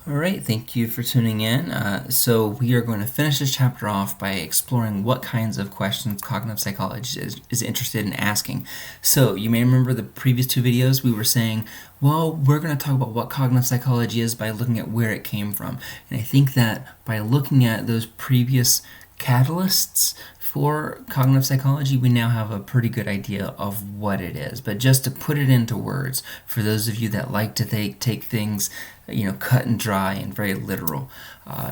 All right, thank you for tuning in. So we are going to finish this chapter off by exploring what kinds of questions cognitive psychology is interested in asking. So you may remember the previous two videos we were saying, well, we're going to talk about what cognitive psychology is by looking at where it came from. And I think that by looking at those previous catalysts for cognitive psychology, we now have a pretty good idea of what it is. But just to put it into words, for those of you that like to take things, cut and dry and very literal,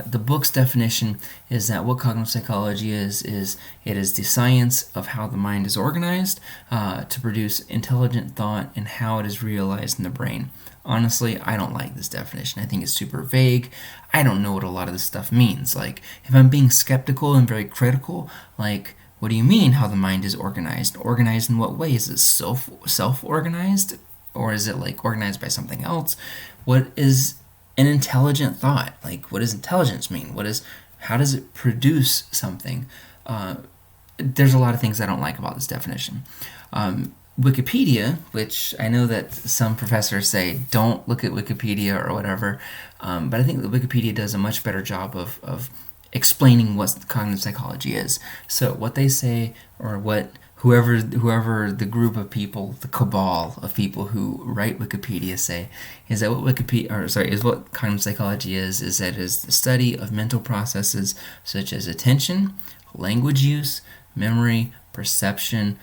the book's definition is that what cognitive psychology is it is the science of how the mind is organized to produce intelligent thought and how it is realized in the brain. Honestly, I don't like this definition. I think it's super vague. I don't know what a lot of this stuff means. Like, if I'm being skeptical and very critical, like, what do you mean how the mind is organized? Organized in what way? Is it self-organized? Or is it like organized by something else? What is an intelligent thought? Like, what does intelligence mean? How does it produce something? There's a lot of things I don't like about this definition. Wikipedia, which I know that some professors say don't look at Wikipedia or whatever, but I think that Wikipedia does a much better job of explaining what cognitive psychology is. So what they say, or what whoever the group of people, the cabal of people who write Wikipedia say, is that what cognitive psychology is that it is the study of mental processes such as attention, language use, memory, perception,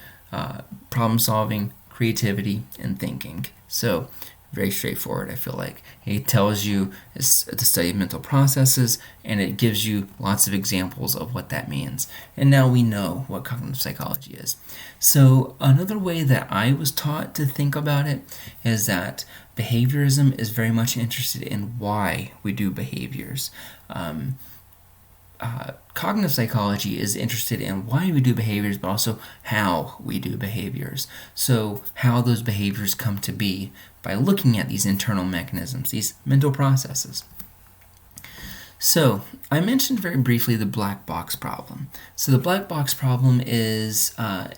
problem solving, creativity, and thinking. So very straightforward, I feel like. It tells you it's the study of mental processes, and it gives you lots of examples of what that means. And now we know what cognitive psychology is. So another way that I was taught to think about it is that behaviorism is very much interested in why we do behaviors. Cognitive psychology is interested in why we do behaviors, but also how we do behaviors. So how those behaviors come to be by looking at these internal mechanisms, these mental processes. So I mentioned very briefly the black box problem. So the black box problem is a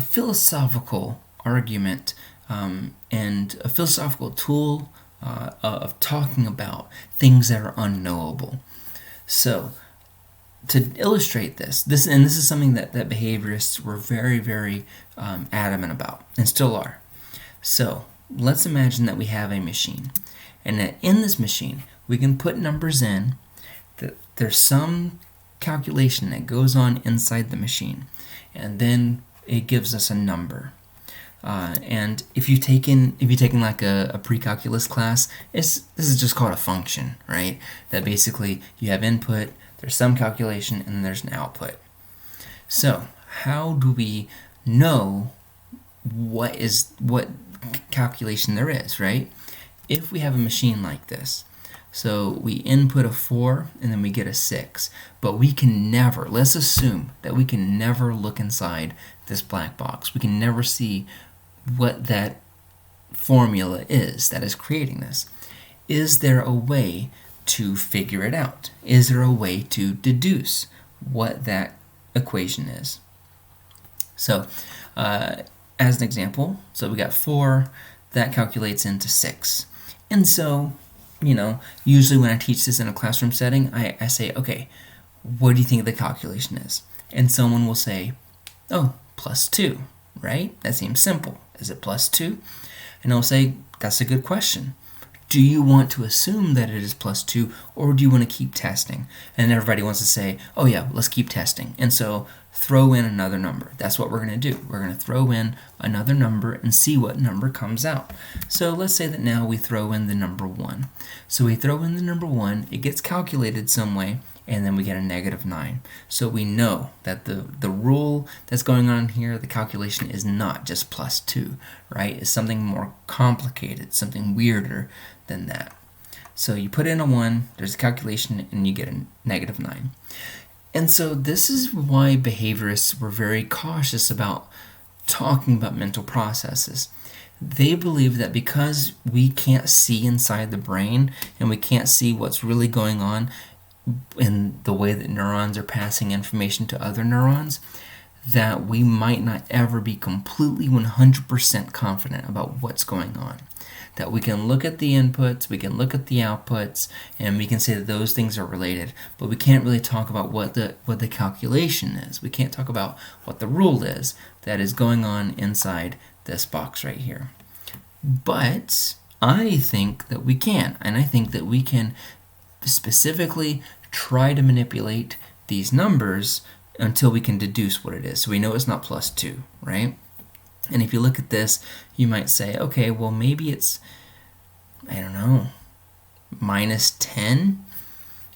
philosophical argument and a philosophical tool of talking about things that are unknowable. So, to illustrate this is something that behaviorists were very, very adamant about, and still are. So, let's imagine that we have a machine, and that in this machine, we can put numbers in, that there's some calculation that goes on inside the machine, and then it gives us a number. And if you've taken like a pre-calculus class, this is just called a function, right? That basically you have input, there's some calculation, and there's an output. So how do we know what calculation there is, right? If we have a machine like this, so we input a 4 and then we get a 6, but we can never, let's assume that we can never look inside this black box. We can never see what that formula is that is creating this. Is there a way to figure it out? Is there a way to deduce what that equation is? So, as an example, so we got 4, that calculates into 6. And so, usually when I teach this in a classroom setting, I say, okay, what do you think the calculation is? And someone will say, oh, +2, right? That seems simple. Is it +2? And I'll say, that's a good question. Do you want to assume that it is +2, or do you want to keep testing? And everybody wants to say, oh yeah, let's keep testing. And so throw in another number. That's what we're going to do. We're going to throw in another number and see what number comes out. So let's say that now we throw in the number 1. So we throw in the number 1, it gets calculated some way, and then we get a -9. So we know that the rule that's going on here, the calculation is not just +2, right? It's something more complicated, something weirder than that. So you put in a 1, there's a calculation, and you get a -9. And so this is why behaviorists were very cautious about talking about mental processes. They believe that because we can't see inside the brain and we can't see what's really going on in the way that neurons are passing information to other neurons, that we might not ever be completely 100% confident about what's going on. that we can look at the inputs, we can look at the outputs, and we can say that those things are related, but we can't really talk about what the calculation is. We can't talk about what the rule is that is going on inside this box right here. But I think that we can, and I think that we can specifically try to manipulate these numbers until we can deduce what it is. So we know it's not plus 2, right? And if you look at this, you might say, okay, well maybe it's, I don't know, minus 10.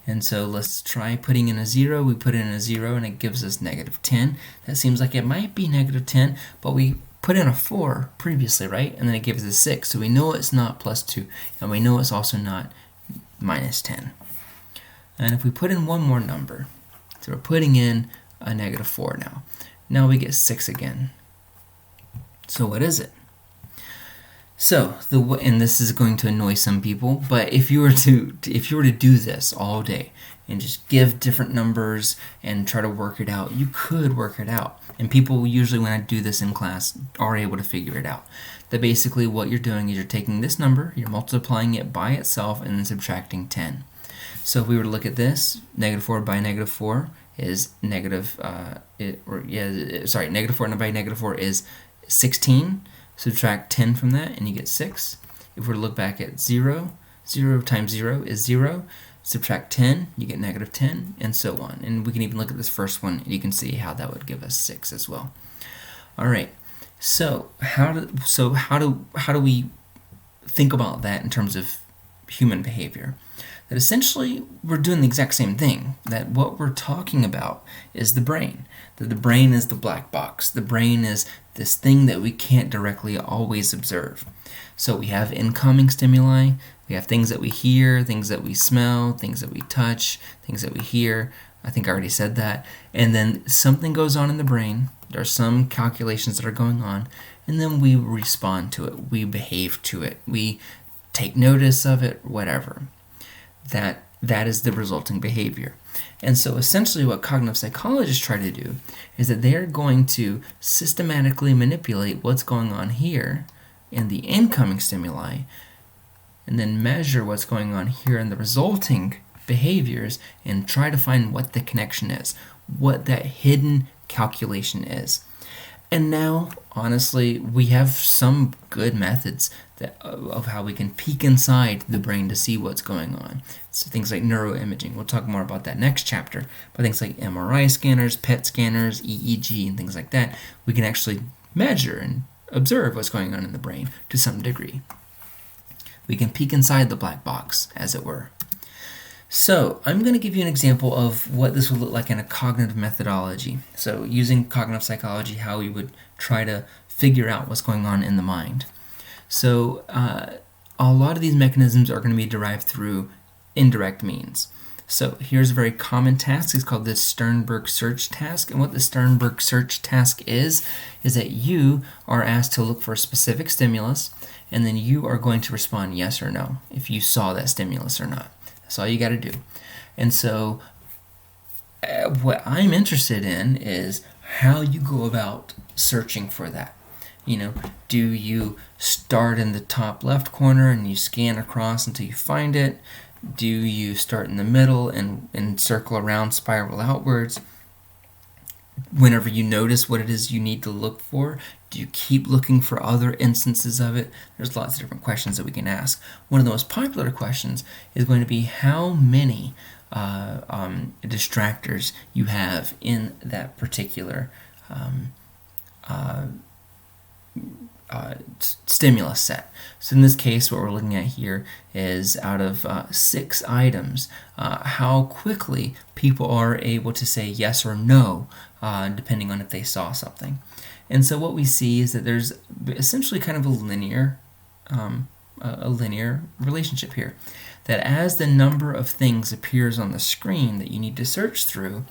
And so let's try putting in a 0. We put in a 0 and it gives us negative 10. That seems like it might be negative 10, but we put in a 4 previously, right? And then it gives us 6. So we know it's not plus 2, and we know it's also not minus 10. And if we put in one more number, so we're putting in a negative 4 now. Now we get 6 again. So what is it? So and this is going to annoy some people, but if you were to do this all day and just give different numbers and try to work it out, you could work it out. And people usually, when I do this in class, are able to figure it out. That basically what you're doing is you're taking this number, you're multiplying it by itself, and then subtracting 10. So if we were to look at this, negative 4 by negative 4 is negative, negative 4 by negative 4 is 16. Subtract 10 from that and you get 6. If we were to look back at 0, 0 times 0 is 0. Subtract 10, you get negative 10, and so on. And we can even look at this first one, and you can see how that would give us 6 as well. All right, so how do we think about that in terms of human behavior? That essentially we're doing the exact same thing. That what we're talking about is the brain. That the brain is the black box. The brain is this thing that we can't directly always observe. So we have incoming stimuli, we have things that we hear, things that we smell, things that we touch, things that we hear. I think I already said that. And then something goes on in the brain. There are some calculations that are going on, and then we respond to it. We behave to it. We take notice of it, whatever. That is the resulting behavior. And so essentially what cognitive psychologists try to do is that they're going to systematically manipulate what's going on here in the incoming stimuli, and then measure what's going on here in the resulting behaviors and try to find what the connection is, what that hidden calculation is. And now, honestly, we have some good methods of how we can peek inside the brain to see what's going on. So things like neuroimaging. We'll talk more about that next chapter. But things like MRI scanners, PET scanners, EEG, and things like that, we can actually measure and observe what's going on in the brain to some degree. We can peek inside the black box, as it were. So I'm going to give you an example of what this would look like in a cognitive methodology. So using cognitive psychology, how we would try to figure out what's going on in the mind. So a lot of these mechanisms are going to be derived through indirect means. So here's a very common task. It's called the Sternberg search task. And what the Sternberg search task is that you are asked to look for a specific stimulus, and then you are going to respond yes or no if you saw that stimulus or not. That's all you got to do. And so what I'm interested in is how you go about searching for that. You know, do you start in the top left corner and you scan across until you find it? Do you start in the middle and circle around, spiral outwards? Whenever you notice what it is you need to look for, do you keep looking for other instances of it? There's lots of different questions that we can ask. One of the most popular questions is going to be how many distractors you have in that particular stimulus set. So in this case, what we're looking at here is out of 6 items, how quickly people are able to say yes or no, depending on if they saw something. And so what we see is that there's essentially kind of a linear relationship here. That as the number of things appears on the screen that you need to search through,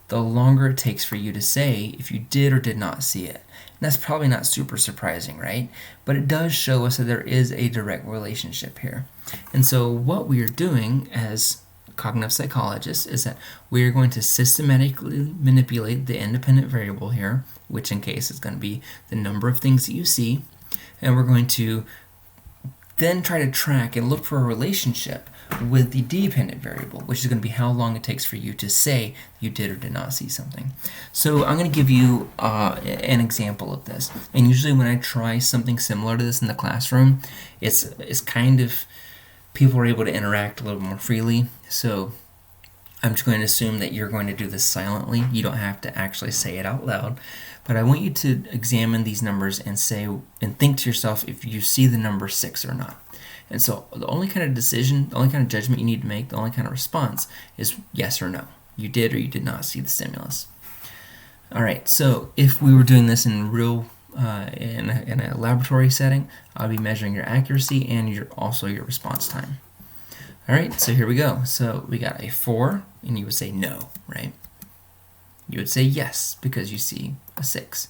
the longer it takes for you to say if you did or did not see it. And that's probably not super surprising, right? But it does show us that there is a direct relationship here. And so what we are doing as cognitive psychologists is that we are going to systematically manipulate the independent variable here, which in case is going to be the number of things that you see, and we're going to then try to track and look for a relationship with the dependent variable, which is going to be how long it takes for you to say you did or did not see something. So I'm going to give you an example of this. And usually when I try something similar to this in the classroom, it's kind of, people are able to interact a little more freely. So I'm just going to assume that you're going to do this silently. You don't have to actually say it out loud. But I want you to examine these numbers and say and think to yourself if you see the number 6 or not. And so the only kind of decision, the only kind of judgment you need to make, the only kind of response is yes or no. You did or you did not see the stimulus. All right, so if we were doing this in real, in a laboratory setting, I'll be measuring your accuracy and also your response time. All right, so here we go. So we got a 4, and you would say no, right? You would say yes because you see a 6.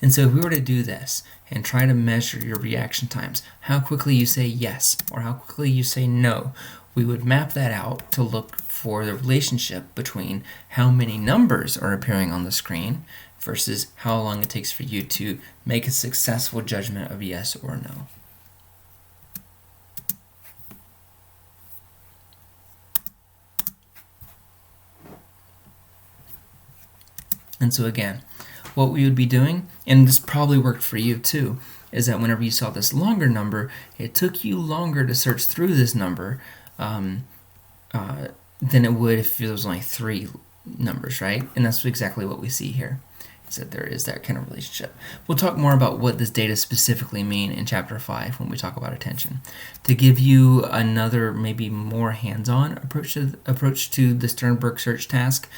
And so if we were to do this and try to measure your reaction times, how quickly you say yes or how quickly you say no, we would map that out to look for the relationship between how many numbers are appearing on the screen versus how long it takes for you to make a successful judgment of yes or no. And so again, what we would be doing, and this probably worked for you too, is that whenever you saw this longer number, it took you longer to search through this number than it would if there was only 3 numbers, right? And that's exactly what we see here, is that there is that kind of relationship. We'll talk more about what this data specifically mean in Chapter 5 when we talk about attention. To give you another, maybe more hands-on approach to the Sternberg search task,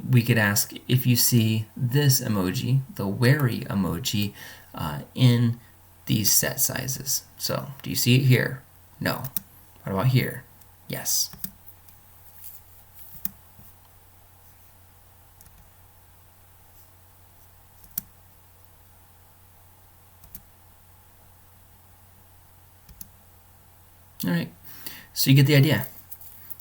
we could ask if you see this emoji, the wary emoji, in these set sizes. So, do you see it here? No. What about here? Yes. All right. So you get the idea.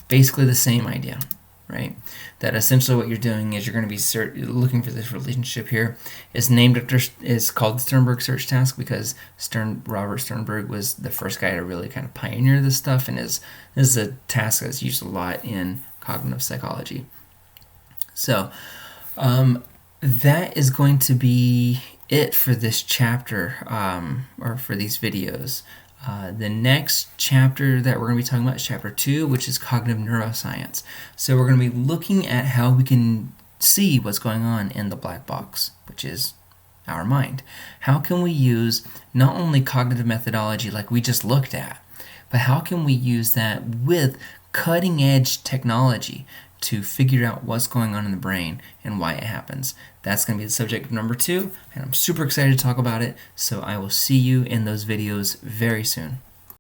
Basically the same idea, right? That essentially what you're doing is you're going to be looking for this relationship here. It's named after, it's called the Sternberg search task because Robert Sternberg was the first guy to really kind of pioneer this stuff, and this is a task that's used a lot in cognitive psychology. So that is going to be it for this chapter, or for these videos. The next chapter that we're going to be talking about is Chapter 2, which is cognitive neuroscience. So we're going to be looking at how we can see what's going on in the black box, which is our mind. How can we use not only cognitive methodology like we just looked at, but how can we use that with cutting-edge technology to figure out what's going on in the brain and why it happens. That's going to be the subject of number 2, and I'm super excited to talk about it, so I will see you in those videos very soon.